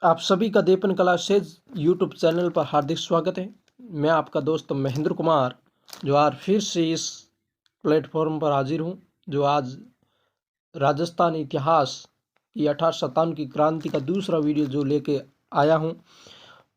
आप सभी का दीपन कला सेज यूट्यूब चैनल पर हार्दिक स्वागत है। मैं आपका दोस्त महेंद्र कुमार, जो आज फिर से इस प्लेटफॉर्म पर हाजिर हूँ, जो आज राजस्थान इतिहास की 1857 की क्रांति का दूसरा वीडियो जो लेके आया हूँ।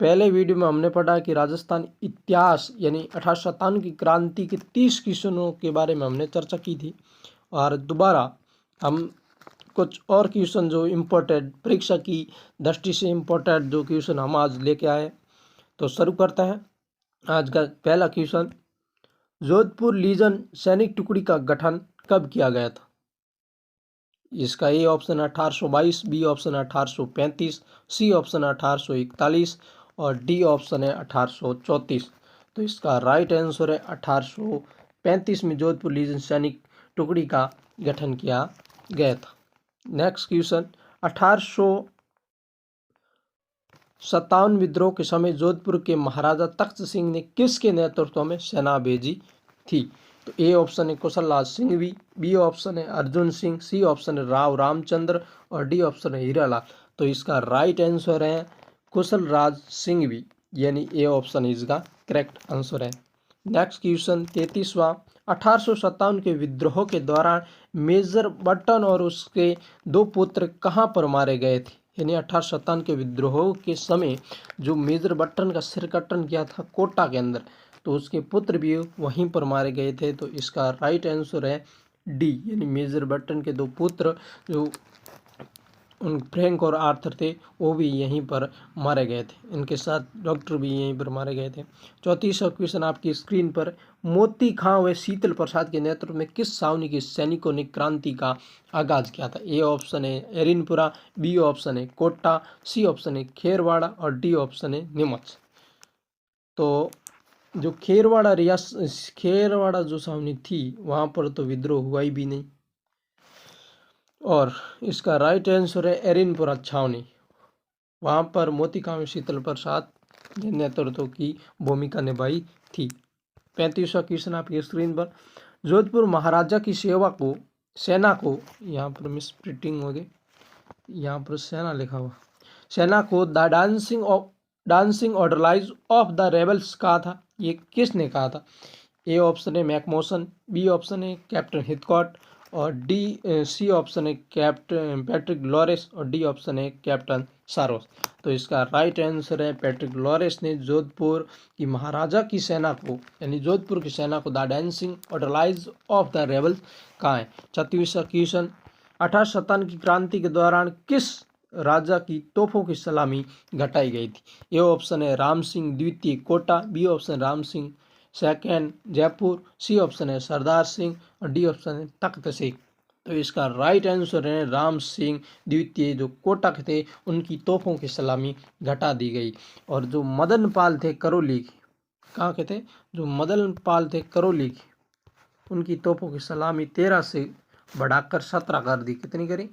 पहले वीडियो में हमने पढ़ा कि राजस्थान इतिहास यानी 1857 की क्रांति के 30 क्वेश्चनों के बारे में हमने चर्चा की थी, और दोबारा हम कुछ और क्वेश्चन जो इम्पोर्टेंट परीक्षा की दृष्टि से इम्पोर्टेंट जो क्वेश्चन हम आज लेके आए, तो शुरू करते हैं। आज का पहला क्वेश्चन, जोधपुर लीजन सैनिक टुकड़ी का गठन कब किया गया था? इसका ए ऑप्शन है 1822, बी ऑप्शन है 1835, सी ऑप्शन है 1841 और डी ऑप्शन है 1834। तो इसका राइट आंसर है 1835 में जोधपुर लीजन सैनिक टुकड़ी का गठन किया गया था। नेक्स्ट क्वेश्चन, 1857 विद्रोह के समय जोधपुर के महाराजा तख्त सिंह ने किसके नेतृत्व में सेना भेजी थी? तो ए ऑप्शन है कुशलराज सिंघवी, बी ऑप्शन है अर्जुन सिंह, सी ऑप्शन है राव रामचंद्र और डी ऑप्शन है हीरालाल। तो इसका राइट आंसर है कुशलराज सिंघवी, यानी ए ऑप्शन इसका करेक्ट आंसर है। नेक्स्ट क्वेश्चन 33वां, 1857 के विद्रोह के दौरान मेजर बटन और उसके दो पुत्र कहाँ पर मारे गए थे? यानी 1857 के विद्रोह के समय जो मेजर बटन का सिर कटन किया था कोटा के अंदर, तो उसके पुत्र भी वहीं पर मारे गए थे। तो इसका राइट आंसर है डी, यानी मेजर बटन के दो पुत्र जो उन फ्रैंक और आर्थर थे, वो भी यहीं पर मारे गए थे। इनके साथ डॉक्टर भी यहीं पर मारे गए थे। 34वां क्वेश्चन आपकी स्क्रीन पर, मोती खां व शीतल प्रसाद के नेतृत्व में किस छावनी के सैनिकों ने क्रांति का आगाज किया था? ए ऑप्शन है एरिनपुरा, बी ऑप्शन है कोटा, सी ऑप्शन है खेरवाड़ा और डी ऑप्शन है नीमच। तो जो खेरवाड़ा जो छावनी थी वहाँ पर तो विद्रोह हुआ ही भी नहीं, और इसका राइट आंसर है एरिनपुरा छावनी। वहाँ पर मोती खां शीतल प्रसाद ने नेतृत्व की भूमिका निभाई थी। 35वां क्वेश्चन आपकी स्क्रीन पर, जोधपुर महाराजा की सेना को यहाँ पर मिस प्रिंटिंग हो गई, यहाँ पर सेना लिखा हुआ, सेना को the dancing orderlies of the rebels कहा था। ये किसने कहा था? ए ऑप्शन है मैकमोसन, बी ऑप्शन है कैप्टन हिथकॉट और सी ऑप्शन है कैप्टन पैट्रिक लॉरेंस और डी ऑप्शन है कैप्टन सारोस। तो इसका राइट आंसर है पैट्रिक लॉरेंस ने जोधपुर की महाराजा की सेना को, यानी जोधपुर की सेना को the dancing orderlies of the rebels कहा है। 36वां क्वेश्चन, 1857 की क्रांति के दौरान किस राजा की तोपों की सलामी घटाई गई थी? ए ऑप्शन है राम सिंह द्वितीय Kota, B option Ram Singh second Jaipur, C option है सरदार सिंह और डी ऑप्शन है तख्त सिंह। तो इसका राइट आंसर है राम सिंह द्वितीय, जो कोटा के थे उनकी तोपों की सलामी घटा दी गई। और जो मदन पाल थे करौली के, कहाँ के थे? जो मदन पाल थे करौली के, उनकी तोपों की सलामी 13 से बढ़ाकर 17 कर दी। कितनी करी?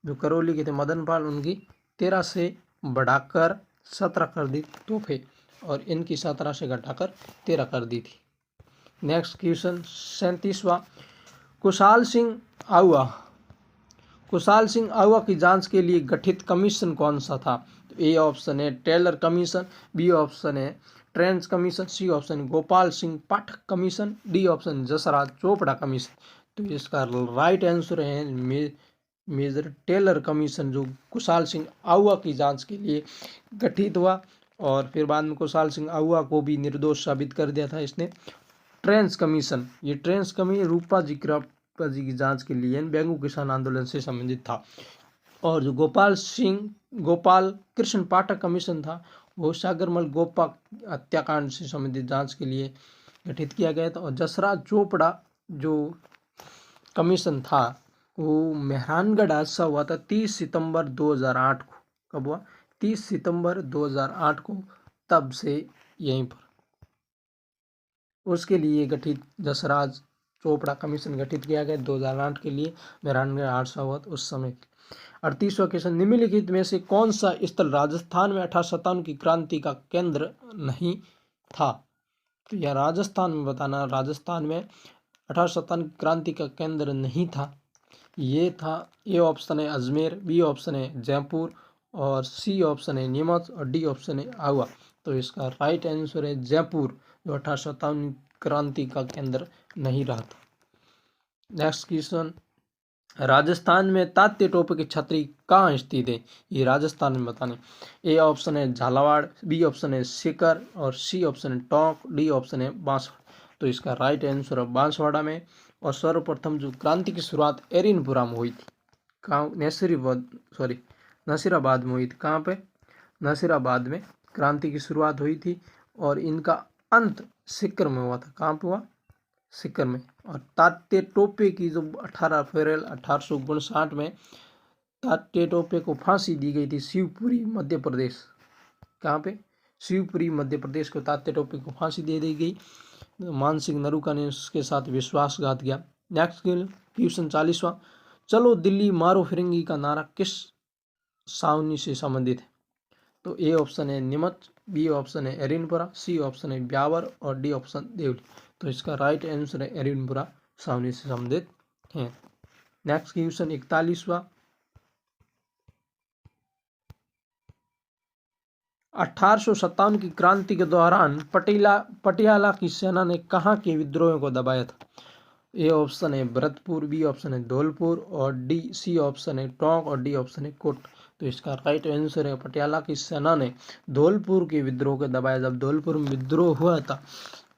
जो करौली के थे मदन पाल, उनकी 13 से बढ़ाकर 17 कर दी तोहफे, और इनकी 17 से घटाकर 13 कर दी थी। नेक्स्ट क्वेश्चन 37वां, कुशाल सिंह आहुआ की जांच के लिए गठित कमीशन कौन सा था? तो ए ऑप्शन है टेलर कमीशन, बी ऑप्शन है Trench commission, C option Gopal Singh Pathak commission, D option Jasraj Chopra commission. तो इसका राइट आंसर है मेजर टेलर कमीशन, जो कुशाल सिंह आहुआ की जांच के लिए गठित हुआ, और फिर बाद में कुशाल सिंह आहुआ को भी निर्दोष साबित कर दिया था इसने। ट्रेंच कमीशन, ये ट्रेंच कमीशन रूपा जी की जांच के लिए बेंगू किसान आंदोलन से संबंधित था। और जो गोपाल कृष्ण पाठक कमीशन था, वो सागरमल गोपा हत्याकांड से संबंधित जांच के लिए गठित किया गया था। और जसराज चोपड़ा जो कमीशन था, वो मेहरानगढ़ हादसा हुआ था 30 सितंबर 2008 को। कब हुआ? 30 सितंबर 2008 को। तब से यहीं पर उसके लिए गठित जसराज चोपड़ा कमीशन गठित किया गया 2008 के लिए। मेहरानगढ़ हादसा हुआ था उस समय। 38वां क्वेश्चन, निम्नलिखित में से कौन सा स्थल राजस्थान में 1857 की क्रांति का केंद्र नहीं था? तो यह राजस्थान में बताना, राजस्थान में 1857 की क्रांति का केंद्र नहीं था। ये था, ए ऑप्शन है अजमेर, बी ऑप्शन है जयपुर और सी ऑप्शन है नीमच और डी ऑप्शन है आहुआ। तो इसका राइट आंसर है जयपुर, जो 1857 क्रांति का केंद्र नहीं रहा था। नेक्स्ट क्वेश्चन, राजस्थान में तात्या टोपे की छतरी कहाँ स्थित है? ये राजस्थान में बताने। ए ऑप्शन है झालावाड़, बी ऑप्शन है सीकर और सी ऑप्शन है टोंक, डी ऑप्शन है बांसवाड़ा। तो इसका राइट आंसर है बांसवाड़ा में। और सर्वप्रथम जो क्रांति की शुरुआत एरिनपुरा में हुई थी, कहाँ? नसीराबाद में हुई थी। कहाँ पे? नसीराबाद में क्रांति की शुरुआत हुई थी और इनका अंत सीकर में हुआ था। कहाँ पे हुआ? सीकर में। और तात्या टोपे की जो 18 अप्रैल 1859 में तात्या टोपे को फांसी दी गई थी शिवपुरी मध्य प्रदेश। कहाँ पे? शिवपुरी मध्य प्रदेश को तात्या टोपे को फांसी दे दी गई। मानसिंह नरूका ने उसके साथ विश्वासघात किया। नेक्स्ट क्वेश्चन 40वां, चलो दिल्ली मारो फिरंगी का नारा किस सावनी से संबंधित है? तो ए ऑप्शन है नीमच, बी ऑप्शन है एरिनपुरा, सी ऑप्शन है ब्यावर और डी ऑप्शन देवली। तो इसका राइट आंसर है एरिनपुरा सावनी से संबंधित है। नेक्स्ट क्वेश्चन 41वां, 1857 की क्रांति के दौरान पटियाला की सेना ने कहाँ के विद्रोहियों को दबाया था? ए ऑप्शन है भरतपुर, बी ऑप्शन है धौलपुर और सी ऑप्शन है टोंक और डी ऑप्शन है कोट। तो इसका राइट आंसर है पटियाला की सेना ने धौलपुर के विद्रोह को दबाया। जब धौलपुर में विद्रोह हुआ था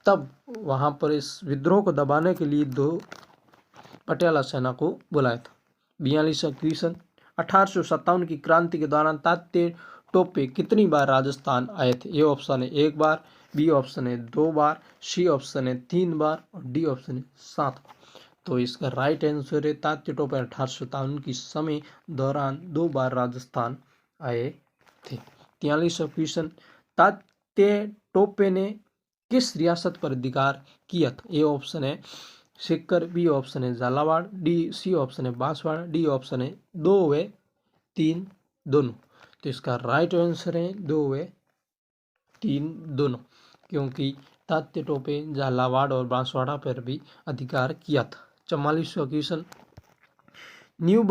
तब वहां पर इस विद्रोह को दबाने के लिए पटियाला सेना को बुलाया था। 42वां क्वेश्चन, 1857 की क्रांति के दौरान तात्या टोपे कितनी बार राजस्थान आए थे? ए ऑप्शन है 1 बार, बी ऑप्शन है 2 बार, सी ऑप्शन है 3 बार और डी ऑप्शन है 7 बार। तो इसका राइट आंसर है तात्या टोपे 1857 की समय दौरान 2 बार राजस्थान आए थे। 43वां क्वेश्चन, तात्या टोपे ने किस रियासत पर अधिकार किया था? ए ऑप्शन है सीकर, बी ऑप्शन है झालावाड़, सी ऑप्शन है बांसवाड़ा, डी ऑप्शन है 2 व 3 दोनों। तो इसका राइट आंसर है 2 व 3 दोनों, क्योंकि तात्या टोपे झालावाड़ और बांसवाड़ा पर भी अधिकार किया था। 44वां क्वेश्चन, न्यू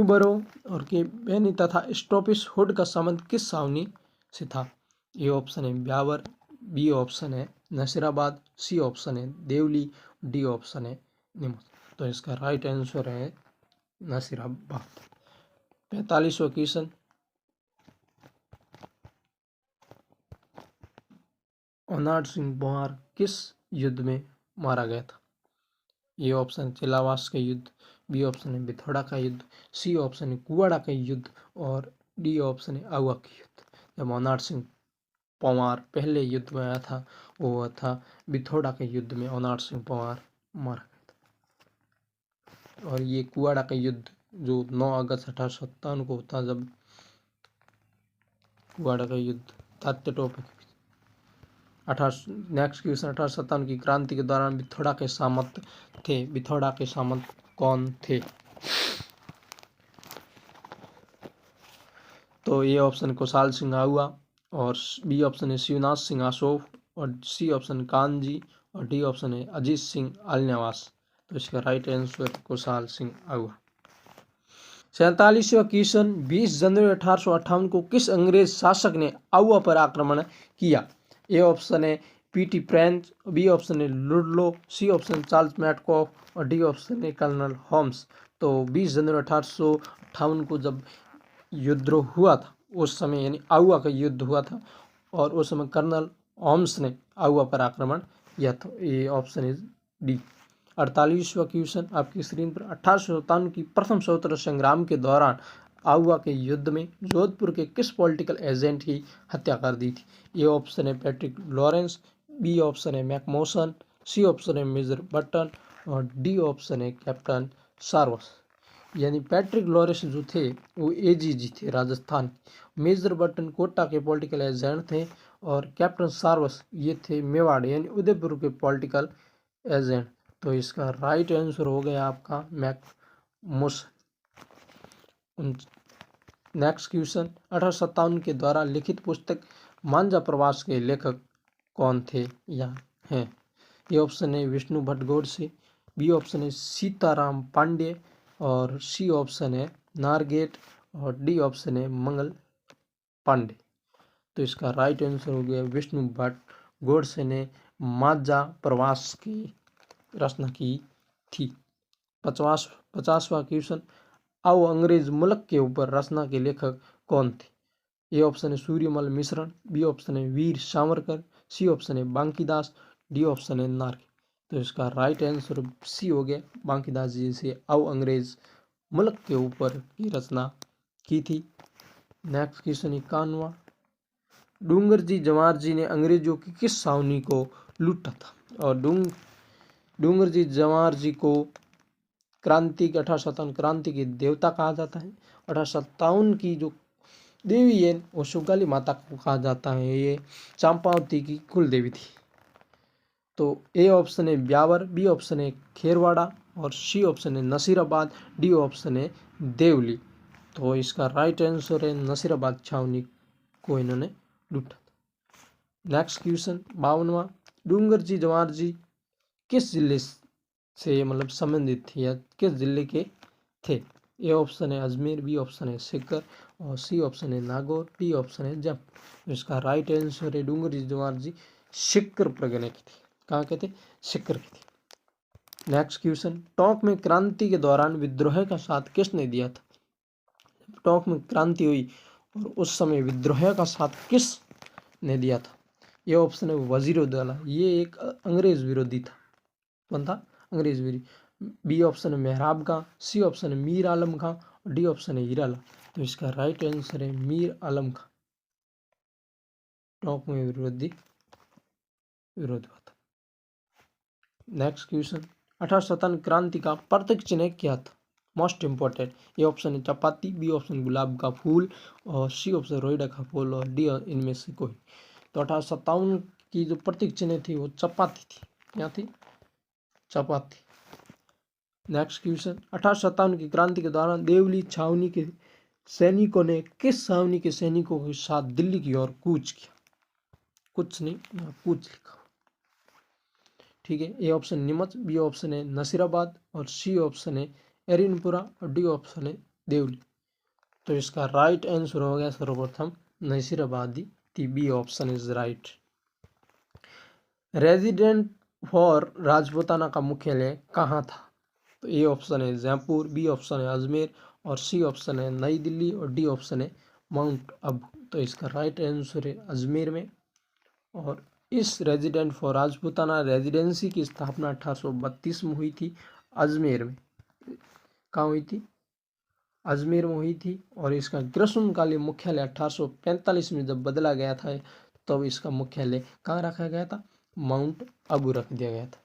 बरो और के बेनी तथा स्टॉपिश हुड का संबंध किस सावनी से था? ए ऑप्शन है ब्यावर, बी ऑप्शन है नसीराबाद, सी ऑप्शन है देवली, डी ऑप्शन है नीमच। तो इसका राइट आंसर है नसीराबाद। 45वां क्वेश्चन, ओनाड सिंह पंवार किस युद्ध में मारा गया था? ए ऑप्शन चिलावास का युद्ध, बी ऑप्शन है बिथोड़ा का युद्ध, सी ऑप्शन है कुवाड़ा का युद्ध और डी ऑप्शन है आहुआ का युद्ध। जब ओनाड सिंह पंवार पहले युद्ध में आया था वो था बिथोड़ा के युद्ध में ओनाड सिंह पंवार मारा गया था। और ये कुवाड़ा का युद्ध जो 9 अगस्त 1857 को था, जब कुवाड़ा का युद्ध तात्या टोपे के। नेक्स्ट क्वेश्चन, 1857 की क्रांति के दौरान बिथोड़ा के सामंत थे। बिथोड़ा के सामंत कौन थे? तो ये ऑप्शन कुशाल सिंह आहुआ और बी ऑप्शन है शिवनाथ सिंह आशोफ और सी ऑप्शन कानजी और डी ऑप्शन है अजीत सिंह आलनेवास। तो इसका राइट आंसर कुशाल सिंह आहुआ। 47वां क्वेश्चन, 20 जनवरी 1858 को किस अंग्रेज शासक ने आहुआ पर आक्रमण किया? ए ऑप्शन है पीटी फ्रेंच, बी ऑप्शन है Ludlow, C option Charles Metcalfe और डी ऑप्शन है कर्नल होम्स। तो 20 जनवरी 1858 को जब युद्ध हुआ था उस समय, यानी आहुआ का युद्ध हुआ था और उस समय कर्नल होम्स ने आहुआ पर आक्रमण किया था। ये ऑप्शन इज डी। 48वां क्वेश्चन आपकी स्क्रीन पर, 1857 की प्रथम स्वतंत्रता संग्राम के दौरान आहुआ के युद्ध में जोधपुर के किस पॉलिटिकल एजेंट की हत्या कर दी थी? ये ऑप्शन है पैट्रिक लॉरेंस, बी ऑप्शन है मैकमोसन, सी ऑप्शन है मेजर बटन और डी ऑप्शन है कैप्टन सार्वस। यानी पैट्रिक लॉरेंस जो थे वो एजीजी थे राजस्थान, मेजर बटन कोटा के पॉलिटिकल एजेंट थे और कैप्टन सार्वस ये थे मेवाड़ यानी उदयपुर के पॉलिटिकल एजेंट। तो इसका राइट आंसर हो गया आपका मैकमोसन। नेक्स्ट क्वेश्चन, 1857 के द्वारा लिखित पुस्तक मांझा प्रवास के लेखक कौन थे या हैं? ये ऑप्शन है विष्णु भट्ट गोडसे, बी ऑप्शन है सीताराम पांडे और सी ऑप्शन है नारगेट और डी ऑप्शन है मंगल पांडे। तो इसका राइट आंसर हो गया विष्णु भट्ट गोडसे ने माझा प्रवास की रचना की थी। 50वां क्वेश्चन, आओ अंग्रेज मुल्क के ऊपर रचना के लेखक कौन थे? ए ऑप्शन है सूर्यमल मिश्रण, बी ऑप्शन है वीर सावरकर, सी ऑप्शन है बांकीदास, डी ऑप्शन है नार्गे। तो इसका राइट आंसर सी हो गया बांकीदास जी से आओ अंग्रेज मुल्क के ऊपर की रचना की थी। नेक्स्ट क्वेश्चन 51वां, डूंगर जी जवाहर जी ने अंग्रेजों की किस छावनी को लूटा था? और डूंगर जी जवाहर जी को क्रांति के 1857 क्रांति के देवता कहा जाता है। 1857 की जो देवी है वो सुगाली माता को कहा जाता है। ये चंपावती की कुल देवी थी। तो ए ऑप्शन है ब्यावर, बी ऑप्शन है खेरवाड़ा और सी ऑप्शन है नसीराबाद, डी ऑप्शन है देवली। तो इसका राइट आंसर है नसीराबाद छावनी को इन्होंने लूटा। नेक्स्ट क्वेश्चन 52वां, डूंगर जी जवाहर जी किस जिले से मतलब संबंधित थे या किस जिले के थे? ए ऑप्शन है अजमेर, बी ऑप्शन है सीकर और सी ऑप्शन है नागौर, डी ऑप्शन है जयपुर। इसका राइट आंसर है डूंगर जी जवाहर जी सीकर परगने के थे। कहाँ के थे? सीकर के थे। नेक्स्ट क्वेश्चन, टोंक में क्रांति के दौरान विद्रोह का साथ किसने दिया था? टोंक में क्रांति हुई और उस समय विद्रोह का साथ किस ने दिया था? ये ऑप्शन है वजीरुद्दौला, ये एक अंग्रेज विरोधी था। कौन था? अंग्रेज विरोधी। बी ऑप्शन है मेहराब खां, सी ऑप्शन है मीर आलम खां और डी ऑप्शन है हीरालाल। तो इसका राइट आंसर है मीर आलम खां। टोंक में विरोध हुआ था। नेक्स्ट क्वेश्चन, 1857 क्रांति का प्रतीक चिन्ह क्या था? Most important. ए ऑप्शन है चपाती, बी ऑप्शन गुलाब का फूल और सी ऑप्शन रोइडा का फूल और डी इनमें से कोई। तो 1857 की जो प्रतीक चिन्ह थी वो चपाती थी। क्या थी? चपाती। नेक्स्ट क्वेश्चन, 1857 की क्रांति के दौरान देवली छावनी के सैनिकों ने किस छावनी के सैनिकों के साथ दिल्ली की ओर कूच किया? कुछ नहीं, कूच लिखा। ठीक है। A option Neemuch, B option है नसीराबाद और सी ऑप्शन है एरिनपुरा और डी ऑप्शन है देवली। तो इसका राइट आंसर हो गया सर्वप्रथम नसीराबादी थी। B option is right. Resident for Rajputana का मुख्यालय कहाँ था? तो ए ऑप्शन है जयपुर, बी ऑप्शन है अजमेर और सी ऑप्शन है नई दिल्ली और डी ऑप्शन है माउंट आबू। तो इसका राइट आंसर है अजमेर में। और इस रेजिडेंट फॉर राजपूताना रेजिडेंसी की स्थापना 1832 में हुई थी अजमेर में। कहाँ हुई थी? अजमेर में हुई थी। और इसका ग्रीष्मकालीन मुख्यालय 1845 में जब बदला गया था तब इसका मुख्यालय कहाँ रखा गया था? माउंट आबू रख दिया गया था।